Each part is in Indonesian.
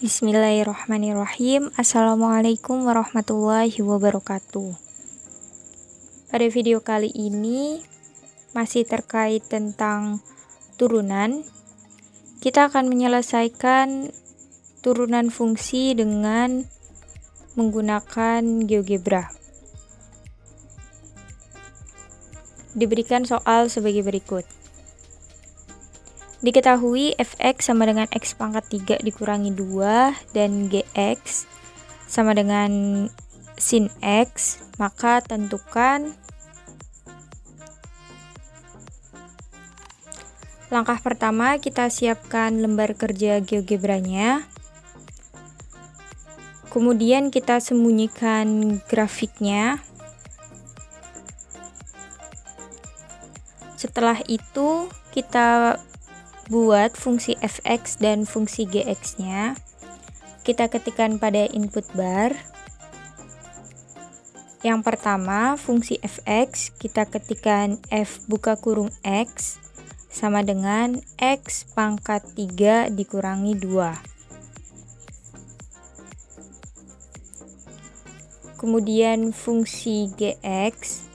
Bismillahirrahmanirrahim. Assalamualaikum warahmatullahi wabarakatuh. Pada video kali ini masih terkait tentang turunan. Kita akan menyelesaikan turunan fungsi dengan menggunakan GeoGebra. Diberikan soal sebagai berikut. Diketahui fx sama dengan x pangkat 3 dikurangi 2 dan gx sama dengan sin x, maka tentukan langkah pertama, kita siapkan lembar kerja GeoGebra-nya. Kemudian kita sembunyikan grafiknya. Setelah itu kita buat fungsi fx dan fungsi gx-nya. Kita ketikkan pada input bar. Yang pertama, fungsi fx kita ketikkan f buka kurung x sama dengan x pangkat 3 dikurangi 2. Kemudian fungsi gx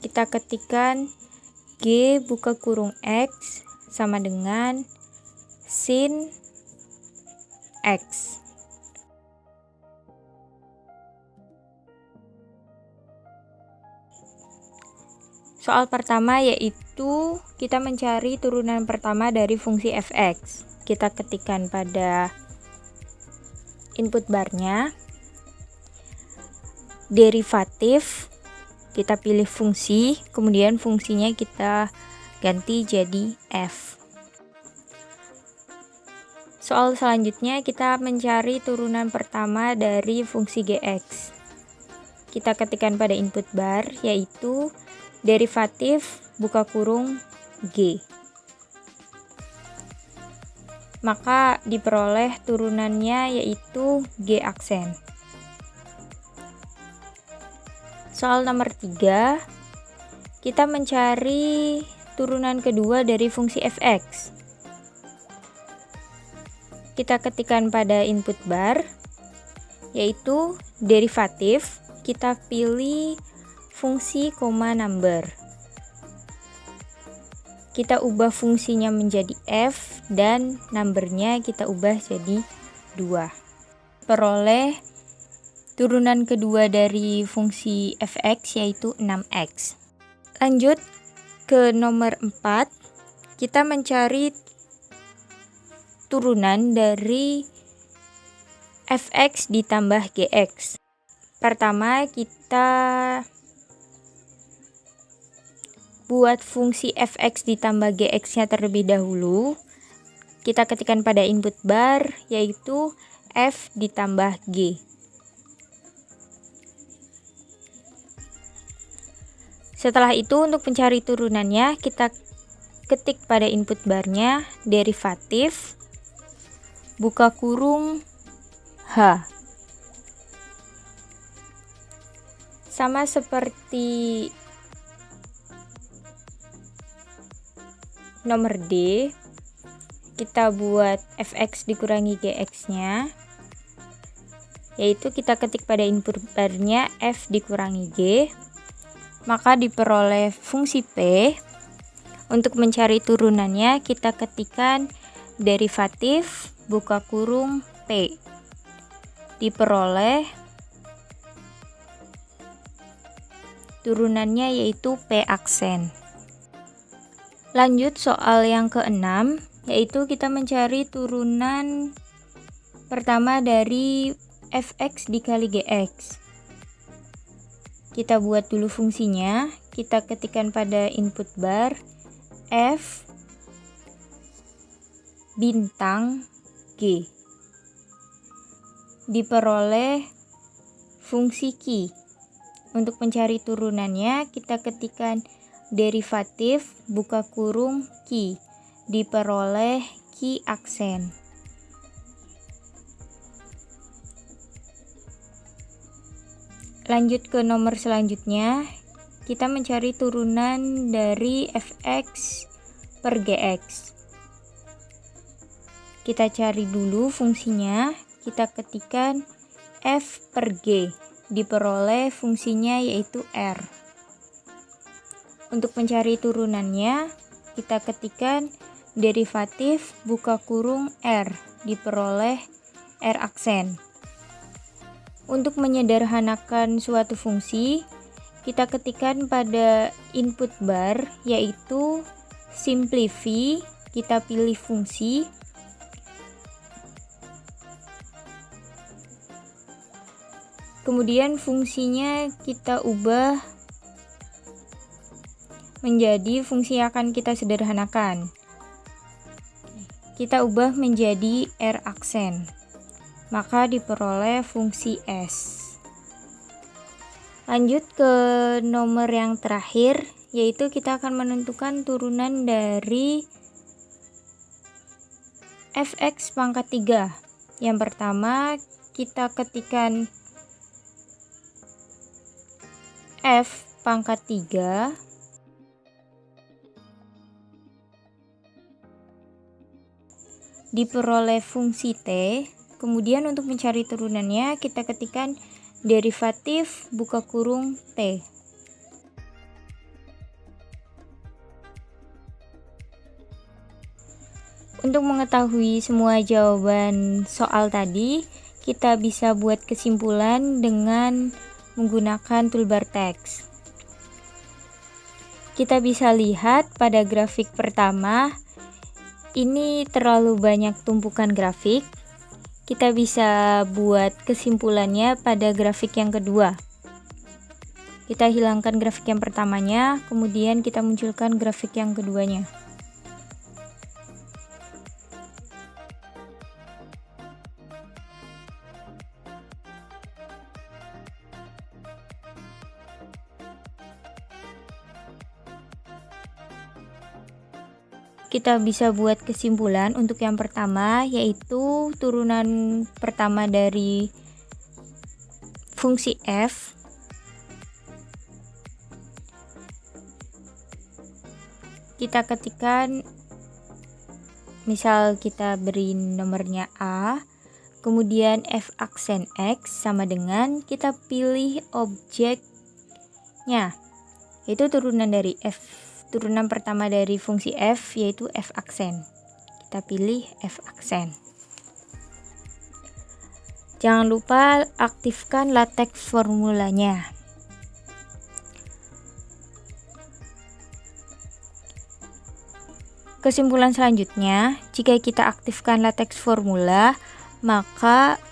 kita ketikkan g buka kurung x sama dengan sin x. Soal pertama yaitu kita mencari turunan pertama dari fungsi fx. Kita ketikkan pada input barnya derivatif, kita pilih fungsi, kemudian fungsinya kita ganti jadi f. Soal selanjutnya kita mencari turunan pertama dari fungsi gx. Kita ketikkan pada input bar yaitu derivatif buka kurung g. Maka diperoleh turunannya yaitu g aksen. Soal nomor 3, kita mencari turunan kedua dari fungsi fx. Kita ketikkan pada input bar yaitu derivatif, kita pilih fungsi koma number. Kita ubah fungsinya menjadi f dan numbernya kita ubah jadi 2. Peroleh turunan kedua dari fungsi fx yaitu 6x. Lanjut ke nomor 4, kita mencari turunan dari fx ditambah gx. Pertama kita buat fungsi fx ditambah gx-nya terlebih dahulu. Kita ketikkan pada input bar yaitu f ditambah g. Setelah itu untuk mencari turunannya kita ketik pada input barnya derivatif buka kurung h. Sama seperti nomor D, kita buat fx dikurangi gx-nya, yaitu kita ketik pada input barnya f dikurangi g. Maka diperoleh fungsi P. Untuk mencari turunannya kita ketikkan derivatif buka kurung P. Diperoleh turunannya yaitu P aksen. Lanjut soal yang ke-6 yaitu kita mencari turunan pertama dari fx dikali gx. Kita buat dulu fungsinya, kita ketikkan pada input bar f bintang g. Diperoleh fungsi Q. Untuk mencari turunannya kita ketikkan derivatif buka kurung Q. Diperoleh Q aksen. Lanjut ke nomor selanjutnya, kita mencari turunan dari fx per gx. Kita cari dulu fungsinya, kita ketikkan F per G, diperoleh fungsinya yaitu R. Untuk mencari turunannya, kita ketikkan derivatif buka kurung R, diperoleh R aksen. Untuk menyederhanakan suatu fungsi, kita ketikkan pada input bar yaitu simplify, kita pilih fungsi. Kemudian fungsinya kita ubah menjadi fungsi yang akan kita sederhanakan. Kita ubah menjadi R aksen. Maka diperoleh fungsi S. Lanjut ke nomor yang terakhir, yaitu kita akan menentukan turunan dari fx pangkat 3. Yang pertama, kita ketikkan f pangkat 3 diperoleh fungsi t. Kemudian untuk mencari turunannya, kita ketikkan derivatif buka kurung T. Untuk mengetahui semua jawaban soal tadi, kita bisa buat kesimpulan dengan menggunakan toolbar teks. Kita bisa lihat pada grafik pertama, ini terlalu banyak tumpukan grafik. Kita bisa buat kesimpulannya pada grafik yang kedua. Kita hilangkan grafik yang pertamanya, kemudian kita munculkan grafik yang keduanya. Kita bisa buat kesimpulan untuk yang pertama, yaitu turunan pertama dari fungsi f kita ketikkan, misal kita beri nomornya A, kemudian f aksen x sama dengan kita pilih objeknya, yaitu turunan dari turunan pertama dari fungsi f yaitu f aksen. Kita pilih f aksen. Jangan lupa aktifkan LaTeX formulanya. Kesimpulan selanjutnya, jika kita aktifkan LaTeX formula, maka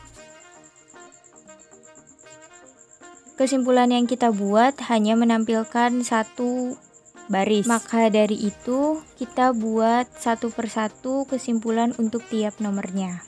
kesimpulan yang kita buat hanya menampilkan satu baris. Maka dari itu kita buat satu persatu kesimpulan untuk tiap nomornya.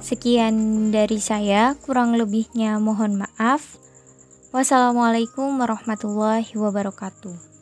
Sekian dari saya, kurang lebihnya mohon maaf. Wassalamualaikum warahmatullahi wabarakatuh.